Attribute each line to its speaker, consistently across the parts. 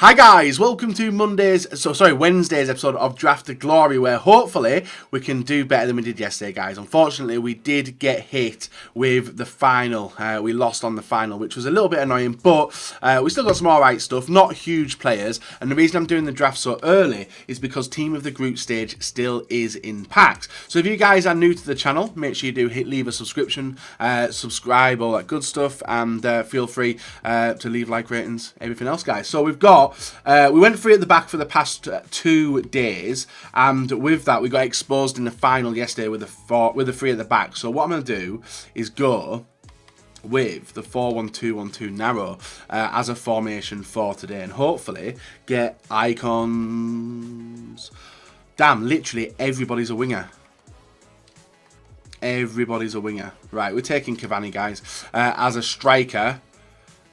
Speaker 1: Hi guys, welcome to Wednesday's episode of Draft Glory, where hopefully we can do better than we did yesterday, guys. Unfortunately, we did get hit with the final. We lost on the final, which was a little bit annoying, but we still got some alright stuff, not huge players. And the reason I'm doing the draft so early is because Team of the Group stage still is in packs. So if you guys are new to the channel, make sure you do leave a subscription, subscribe, all that good stuff, and feel free to leave like ratings, everything else, guys. So we've got we went free at the back for the past 2 days, and with that we got exposed in the final yesterday with the free at the back. So what I'm going to do is go with the 4-1-2-1-2 narrow as a formation for today, and hopefully get icons. Damn, literally everybody's a winger. Everybody's a winger. Right, we're taking Cavani, guys, as a striker.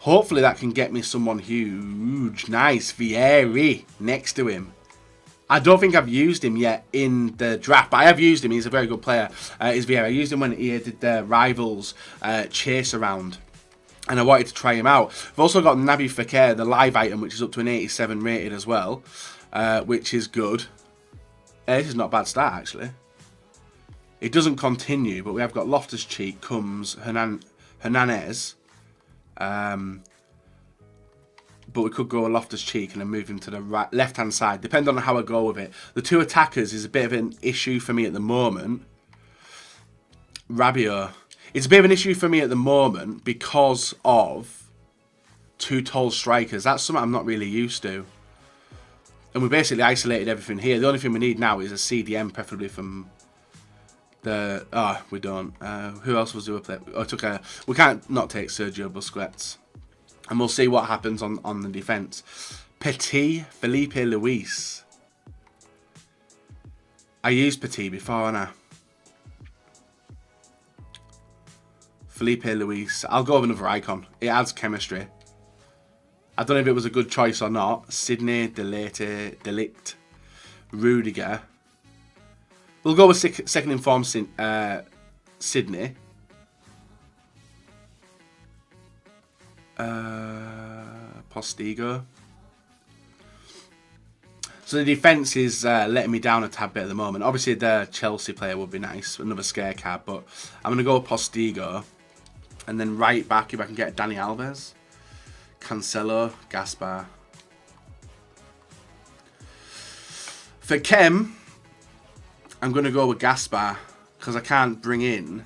Speaker 1: Hopefully that can get me someone huge. Nice. Vieri next to him. I don't think I've used him yet in the draft, but I have used him. He's a very good player. Is Vieri. I used him when he did the Rivals chase around, and I wanted to try him out. I've also got Naby Fekir, the live item, which is up to an 87 rated as well, which is good. This is not a bad start, actually. It doesn't continue, but we have got Loftus-Cheek, Combs, Hernandez. But we could go Loftus-Cheek and then move him to the left-hand side, depending on how I go with it. The two attackers is a bit of an issue for me at the moment. Rabiot. It's a bit of an issue for me at the moment because of two tall strikers. That's something I'm not really used to. And we basically isolated everything here. The only thing we need now is a CDM, preferably from the... Oh, we don't. Who else was doing play? I took a... We can't not take Sergio Busquets. And we'll see what happens on the defence. Petit, Felipe Luis. I used Petit before, haven't I? Felipe Luis. I'll go with another icon. It adds chemistry. I don't know if it was a good choice or not. Sydney, Delict, Rudiger. We'll go with second in form Sydney. Postigo. So the defence is letting me down a tad bit at the moment. Obviously the Chelsea player would be nice, another scare card, but I'm going to go with Postigo. And then right back, if I can get Dani Alves, Cancelo, Gaspar. For Chem, I'm going to go with Gaspar because I can't bring...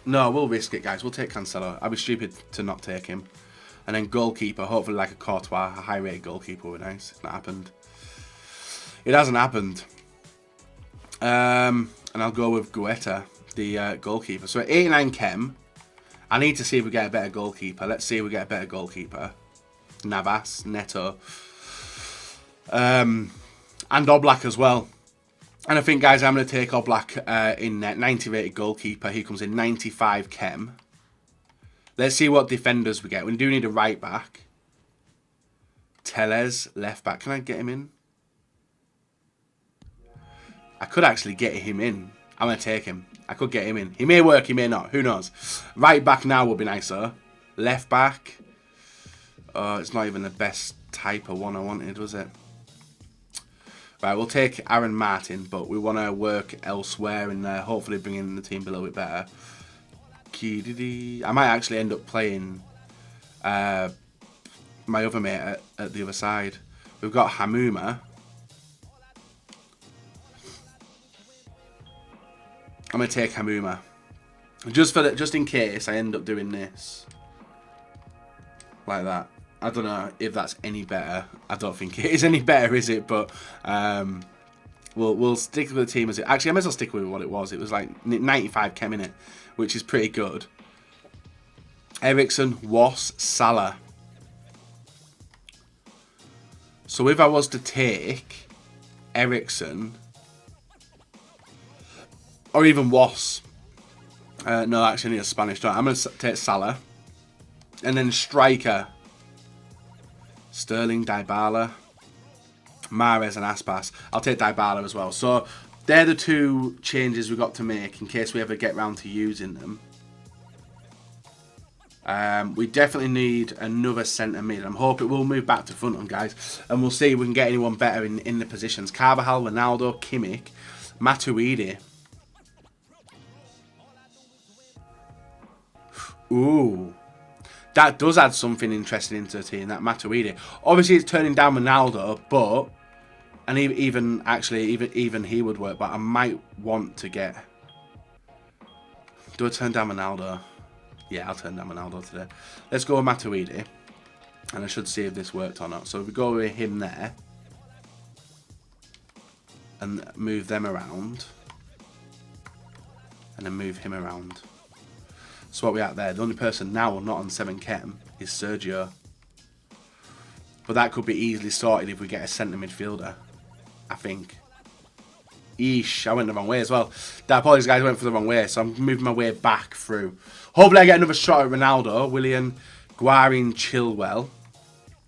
Speaker 1: No, we'll risk it, guys. We'll take Cancelo. I'd be stupid to not take him. And then goalkeeper, hopefully like a Courtois, a high-rated goalkeeper would be nice. It's not happened. It hasn't happened. And I'll go with Guetta, the goalkeeper. So at 89 Chem, I need to see if we get a better goalkeeper. Let's see if we get a better goalkeeper. Navas, Neto. And Oblak as well. And I think, guys, I'm going to take Oblak in net. 90 rated goalkeeper. He comes in 95 Chem. Let's see what defenders we get. We do need a right back. Tellez, left back. Can I get him in? I could actually get him in. I'm going to take him. I could get him in. He may work, he may not. Who knows? Right back now would be nicer. Left back. Oh, it's not even the best type of one I wanted, was it? Right, we'll take Aaron Martin, but we want to work elsewhere and hopefully bring in the team a little bit better. I might actually end up playing my other mate at the other side. We've got Hamuma. I'm going to take Hamuma. Just in case I end up doing this. Like that. I don't know if that's any better. I don't think it is any better, is it? But we'll stick with the team as it. Actually, I might as well stick with what it was. It was like 95 Chem in it, which is pretty good. Ericsson, Was, Salah. So if I was to take Ericsson or even Was, no, actually I need a Spanish. Don't I? I'm going to take Salah, and then striker. Sterling, Dybala, Mahrez and Aspas. I'll take Dybala as well. So they're the two changes we've got to make in case we ever get round to using them. We definitely need another centre mid. I'm hoping we'll move back to front on, guys, and we'll see if we can get anyone better in the positions. Carvajal, Ronaldo, Kimmich, Matuidi. Ooh. That does add something interesting into the team, that Matuidi. Obviously, it's turning down Ronaldo, but... And even he would work, but I might want to get... Do I turn down Ronaldo? Yeah, I'll turn down Ronaldo today. Let's go with Matuidi. And I should see if this worked or not. So if we go with him there. And move them around. And then move him around. So what we at there? The only person now not on 7 chem is Sergio. But that could be easily sorted if we get a centre midfielder. I think. Eesh, I went the wrong way as well. Apologies, guys, I went for the wrong way. So I'm moving my way back through. Hopefully I get another shot at Ronaldo, Willian, Guarin, Chilwell.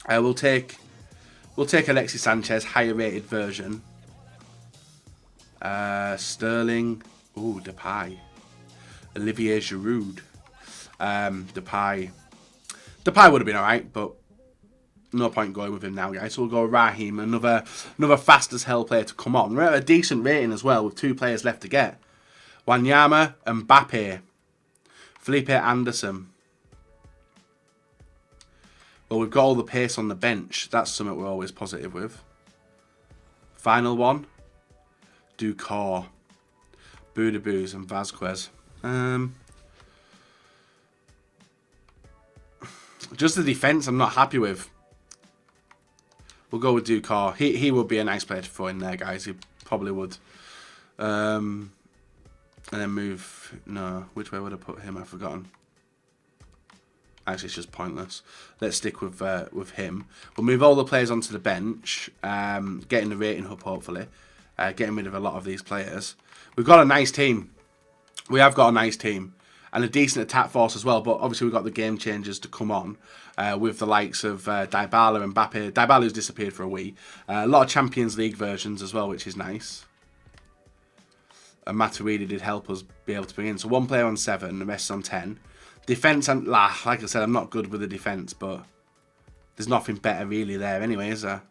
Speaker 1: We'll take Alexis Sanchez, higher rated version. Sterling. Ooh, Depay. Olivier Giroud. Depay would have been alright, but no point going with him now, guys. So we'll go Raheem, another fast as hell player to come on. We're at a decent rating as well, with 2 players left to get. Wanyama, Mbappe, Felipe Anderson. Well, we've got all the pace on the bench. That's something we're always positive with. Final one. Ducor, Budabuz and Vasquez. Just the defence I'm not happy with. We'll go with Ducor. He would be a nice player to throw in there, guys. He probably would. And then move... No, which way would I put him? I've forgotten. Actually, it's just pointless. Let's stick with him. We'll move all the players onto the bench. Getting the rating up, hopefully. Getting rid of a lot of these players. We've got a nice team. We have got a nice team. And a decent attack force as well. But obviously, we've got the game changers to come on. With the likes of Dybala and Mbappe. Dybala's disappeared for a wee. A lot of Champions League versions as well, which is nice. And Matuidi did help us be able to bring in. So 1 player on 7, the rest on 10. Defence, like I said, I'm not good with the defence, but there's nothing better really there anyway, is there?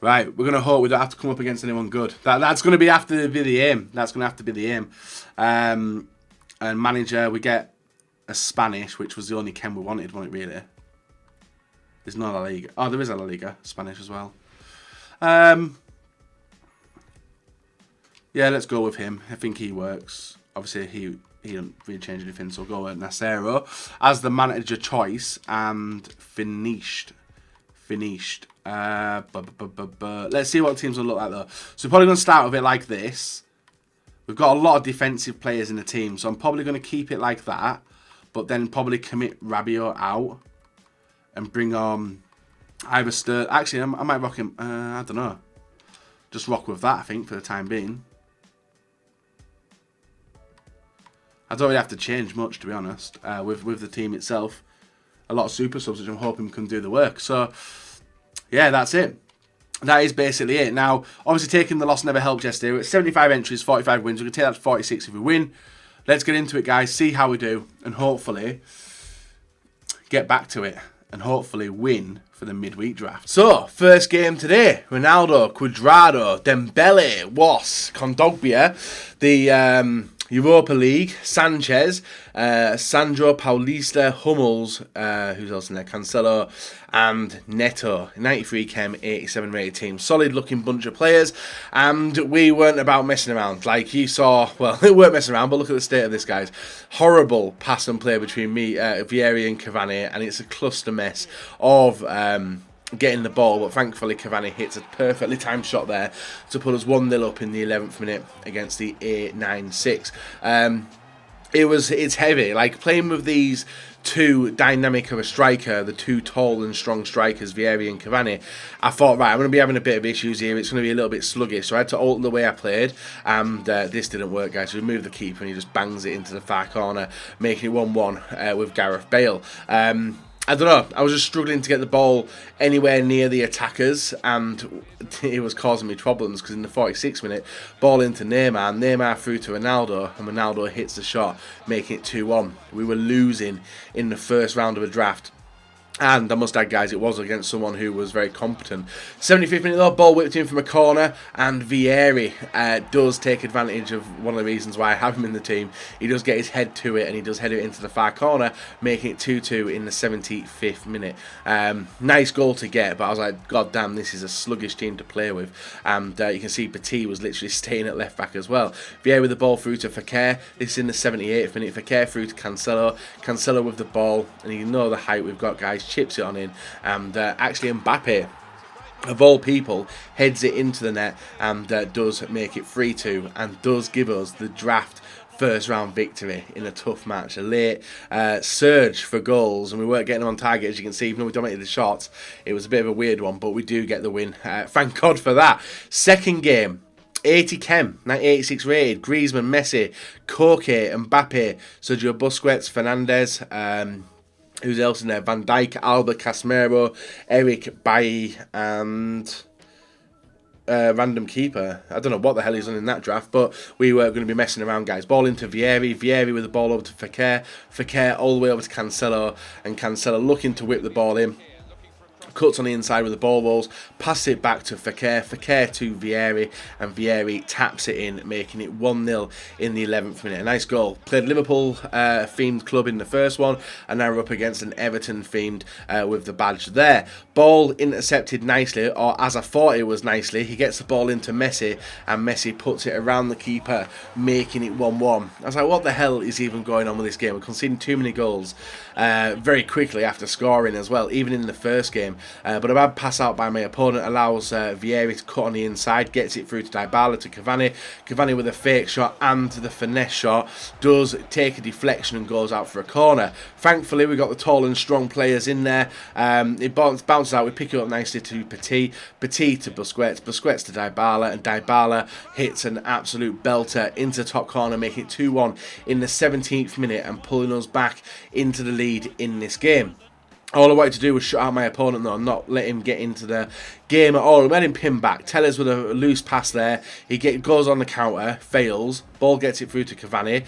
Speaker 1: Right, we're going to hope we don't have to come up against anyone good. That's going to be the aim. That's going to have to be the aim. And manager, we get a Spanish, which was the only chem we wanted, wasn't it, really? There's no La Liga. Oh, there is a La Liga, Spanish as well. Yeah, let's go with him. I think he works. Obviously, he didn't really change anything, so we'll go with Nasero as the manager choice. And finished. Let's see what teams will look like, though. So we're probably going to start with it like this. We've got a lot of defensive players in the team, so I'm probably going to keep it like that. But then probably commit Rabiot out. And bring on either Sterling. Actually, I might rock him. I don't know. Just rock with that, I think, for the time being. I don't really have to change much, to be honest, with the team itself. A lot of super subs, which I'm hoping can do the work. So, yeah, that's it. That is basically it. Now, obviously, taking the loss never helped yesterday. We're at 75 entries, 45 wins. We can take that to 46 if we win. Let's get into it, guys. See how we do. And hopefully, get back to it. And hopefully win for the midweek draft. So, first game today. Ronaldo, Cuadrado, Dembele, Was, Kondogbia. The Europa League, Sanchez, Sandro, Paulista, Hummels, who's else in there? Cancelo, and Neto. 93 chem, 87 rated team. Solid looking bunch of players. And we weren't about messing around. Like you saw, well, we weren't messing around, but look at the state of this, guys. Horrible pass and play between me, Vieri and Cavani, and it's a cluster mess of getting the ball, but thankfully Cavani hits a perfectly timed shot there to put us 1-0 up in the 11th minute against the 8-9-6. It's heavy, like playing with these two dynamic of a striker, the two tall and strong strikers, Vieri and Cavani. I thought, right, I'm going to be having a bit of issues here. It's going to be a little bit sluggish, so I had to alter the way I played, and this didn't work, guys. So we moved the keeper and he just bangs it into the far corner, making it 1-1 with Gareth Bale. I don't know, I was just struggling to get the ball anywhere near the attackers, and it was causing me problems because in the 46th minute, ball into Neymar through to Ronaldo, and Ronaldo hits the shot, making it 2-1. We were losing in the first round of a draft. And I must add, guys, it was against someone who was very competent. 75th minute though, ball whipped in from a corner, and Vieri does take advantage of one of the reasons why I have him in the team. He does get his head to it, and he does head it into the far corner, making it 2-2 in the 75th minute. Nice goal to get, but I was like, God damn, this is a sluggish team to play with. And you can see Petit was literally staying at left back as well. Vieri with the ball through to Fekir. This is in the 78th minute. Fekir through to Cancelo. Cancelo with the ball, and you know the height we've got, guys. Chips it on in, and actually Mbappe, of all people, heads it into the net and does make it 3-2, and does give us the draft first round victory in a tough match. A late surge for goals, and we weren't getting them on target, as you can see. Even though we dominated the shots, it was a bit of a weird one, but we do get the win. Thank God for that. Second game, 80 Chem, 1986 rated, Griezmann, Messi, Koke, Mbappe, Sergio Busquets, Fernandes, who's else in there? Van Dijk, Alba, Casemiro, Eric Bailly, and random keeper. I don't know what the hell he's done in that draft, but we were going to be messing around, guys. Ball into Vieri. Vieri with the ball over to Fekir. Fekir all the way over to Cancelo, and Cancelo looking to whip the ball in. Cuts on the inside with the ball rolls, passes it back to Fekir, Fekir to Vieri, and Vieri taps it in, making it 1-0 in the 11th minute. A nice goal. Played Liverpool themed club in the first one, and now we're up against an Everton themed with the badge there. Ball intercepted nicely, or as I thought it was nicely. He gets the ball into Messi, and Messi puts it around the keeper, making it 1-1. I was like, what the hell is even going on with this game? We're conceding too many goals very quickly after scoring as well, even in the first game. But a bad pass out by my opponent allows Vieri to cut on the inside, gets it through to Dybala to Cavani. Cavani with a fake shot and the finesse shot does take a deflection and goes out for a corner. Thankfully, we got the tall and strong players in there. It bounces out, we pick it up nicely to Petit. Petit to Busquets, Busquets to Dybala, and Dybala hits an absolute belter into top corner, making it 2-1 in the 17th minute and pulling us back into the lead in this game. All I wanted to do was shut out my opponent though, and not let him get into the game at all. Let him pin back. Tellez with a loose pass there. He goes on the counter, fails. Ball gets it through to Cavani.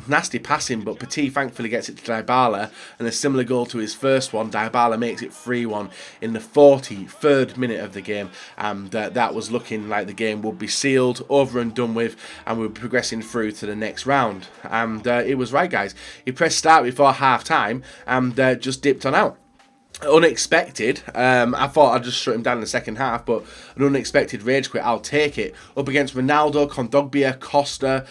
Speaker 1: Nasty passing, but Petit thankfully gets it to Dybala, and a similar goal to his first one. Dybala makes it 3-1 in the 43rd minute of the game, and that was looking like the game would be sealed, over and done with, and we were progressing through to the next round. And it was right, guys. He pressed start before half time and just dipped on out. Unexpected. I thought I'd just shut him down in the second half, but an unexpected rage quit. I'll take it. Up against Ronaldo, Kondogbia, Costa,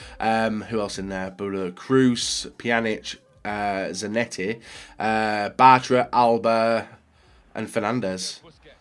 Speaker 1: who else in there? Cruz, Pjanic, Zanetti, Bartra, Alba, and Fernandes.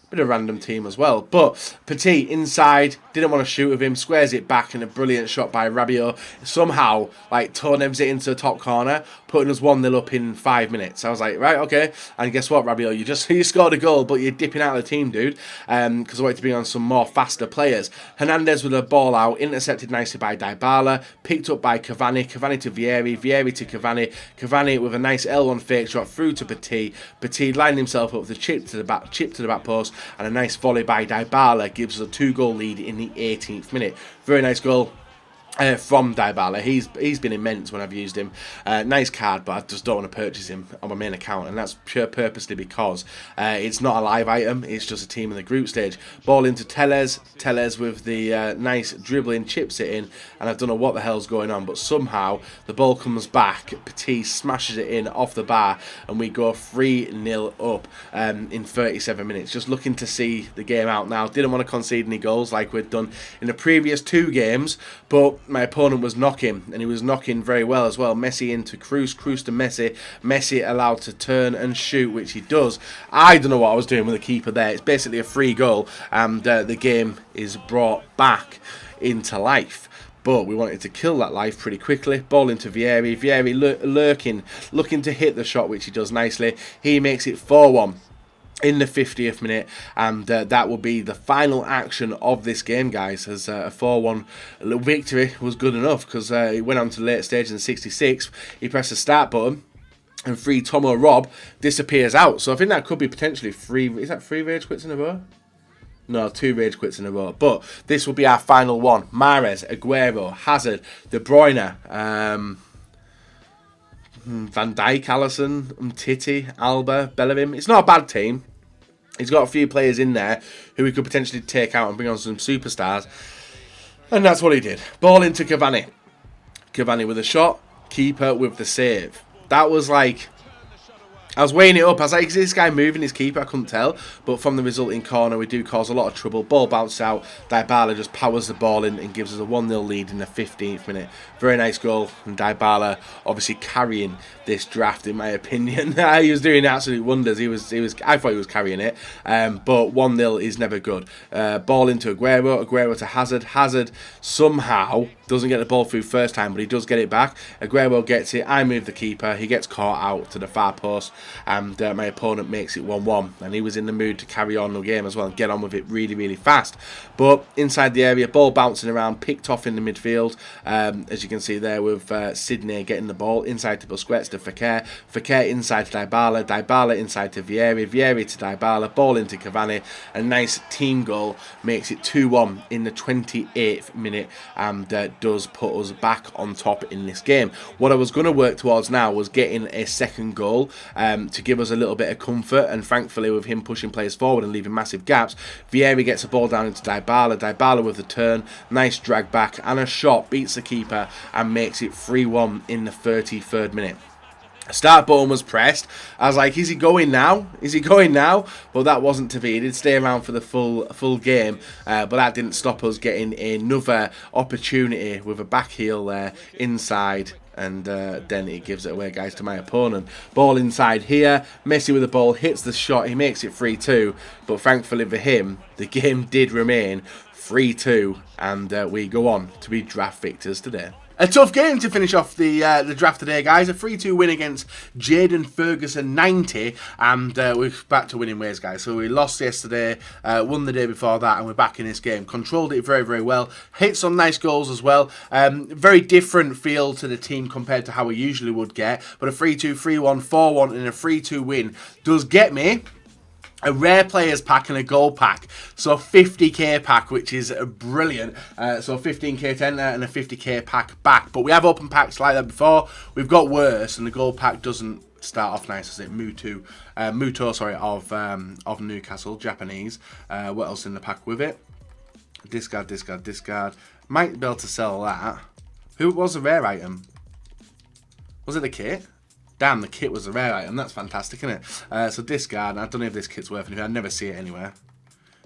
Speaker 1: Bit of a random team as well. But Petit inside, didn't want to shoot with him, squares it back, and a brilliant shot by Rabiot. Somehow, like, tornevs it into the top corner, putting us 1-0 up in 5 minutes. I was like, right, okay. And guess what, Rabiot? You scored a goal, but you're dipping out of the team, dude. Because I wanted to bring on some more faster players. Hernandez with a ball out, intercepted nicely by Dybala, picked up by Cavani, Cavani to Vieri, Vieri to Cavani, Cavani with a nice L1 fake shot through to Petit. Petit lined himself up with a chip to the back post, and a nice volley by Dybala gives us a 2-goal lead in the 18th minute. Very nice goal from Dybala. He's been immense when I've used him. Nice card, but I just don't want to purchase him on my main account, and that's pure purposely because it's not a live item, it's just a team in the group stage. Ball into Tellez. Tellez with the nice dribbling, chips it in, and I don't know what the hell's going on, but somehow the ball comes back, Petit smashes it in off the bar, and we go 3-0 up in 37 minutes. Just looking to see the game out now. Didn't want to concede any goals like we'd done in the previous 2 games, but my opponent was knocking, and he was knocking very well as well. Messi into Cruz, Cruz to Messi. Messi allowed to turn and shoot, which he does. I don't know what I was doing with the keeper there. It's basically a free goal, and the game is brought back into life. But we wanted to kill that life pretty quickly. Ball into Vieri. Vieri lurking, looking to hit the shot, which he does nicely. He makes it 4-1. In the 50th minute, and that will be the final action of this game, guys, as a 4-1 victory was good enough, because he went on to the late stage in the 66th. He pressed the start button, and 3 Tomo Rob disappears out. So I think that could be potentially 3. Is that 3 rage quits in a row? No, 2 rage quits in a row. But this will be our final one. Mahrez, Aguero, Hazard, De Bruyne, Van Dijk, Alisson, Umtiti, Alba, Bellerin. It's not a bad team. He's got a few players in there who he could potentially take out and bring on some superstars. And that's what he did. Ball into Cavani. Cavani with a shot. Keeper with the save. That was like... I was weighing it up. I was like, is this guy moving his keeper? I couldn't tell. But from the resulting corner, we do cause a lot of trouble. Ball bounces out. Dybala just powers the ball in and gives us a 1-0 lead in the 15th minute. Very nice goal. And Dybala obviously carrying this draft, in my opinion. He was doing absolute wonders. I thought he was carrying it. But 1-0 is never good. Ball into Aguero. Aguero to Hazard. Hazard somehow doesn't get the ball through first time, but he does get it back. Aguero gets it. I move the keeper. He gets caught out to the far post. And my opponent makes it 1-1, and he was in the mood to carry on the game as well and get on with it really, really fast. But inside the area, ball bouncing around, picked off in the midfield, as you can see there with Sydney getting the ball inside to Busquets to Fekir, Fekir inside to Dybala, Dybala inside to Vieri, Vieri to Dybala, ball into Cavani. A nice team goal makes it 2-1 in the 28th minute, and does put us back on top in this game. What I was going to work towards now was getting a second goal, to give us a little bit of comfort, and thankfully with him pushing players forward and leaving massive gaps, Vieri gets the ball down into Dybala, Dybala with the turn, nice drag back and a shot, beats the keeper and makes it 3-1 in the 33rd minute. Start button was pressed. I was like, is he going now? Is he going now? But that wasn't to be. He did stay around for the full game, but that didn't stop us getting another opportunity with a back heel there inside. And then he gives it away, guys, to my opponent. Ball inside here. Messi with the ball, hits the shot. He makes it 3-2. But thankfully for him, the game did remain 3-2. And we go on to be draft victors today. A tough game to finish off the draft today, guys. A 3-2 win against Jaden Ferguson 90, and we're back to winning ways, guys. So we lost yesterday, won the day before that, and we're back in this game. Controlled it very, very well. Hit some nice goals as well. Very different feel to the team compared to how we usually would get. But a 3-2, 3-1, 4-1, and a 3-2 win does get me a rare players pack and a gold pack. So 50k pack, which is brilliant. So 15k to enter and a 50k pack back. But we have opened packs like that before. We've got worse, and the gold pack doesn't start off nice, as it? Muto, of Newcastle, Japanese. What else in the pack with it? Discard, discard, discard. Might be able to sell that. Who was the rare item? Was it the kit? Damn, the kit was a rare item. That's fantastic, isn't it? So discard. I don't know if this kit's worth anything. I never see it anywhere.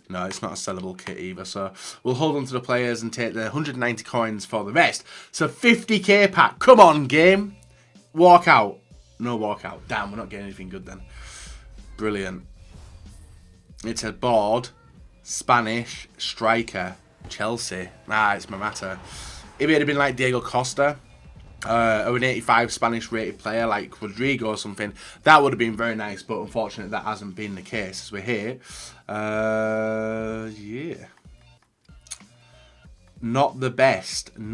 Speaker 1: No, it's not a sellable kit either. So we'll hold on to the players and take the 190 coins for the rest. So 50k pack. Come on, game. Walk out. No walk out. Damn, we're not getting anything good then. Brilliant. It's a board. Spanish striker. Chelsea. It's Morata. If it had been like Diego Costa, or an 85 Spanish rated player like Rodrigo or something, that would have been very nice, but unfortunately that hasn't been the case as we're here. Yeah. Not the best, and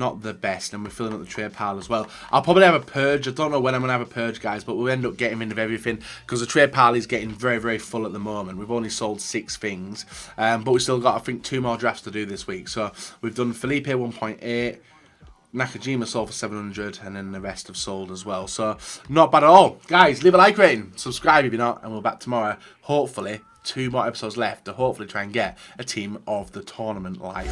Speaker 1: we're filling up the trade pile as well. I'll probably have a purge. I don't know when I'm going to have a purge, guys, but we'll end up getting rid of everything because the trade pile is getting very, very full at the moment. We've only sold 6 things, but we've still got, I think, 2 more drafts to do this week. So we've done Felipe 1.8, Nakajima sold for 700, and then the rest have sold as well. So not bad at all. Guys, leave a like rating, subscribe if you're not, and we're back tomorrow. Hopefully 2 more episodes left to hopefully try and get a team of the tournament live.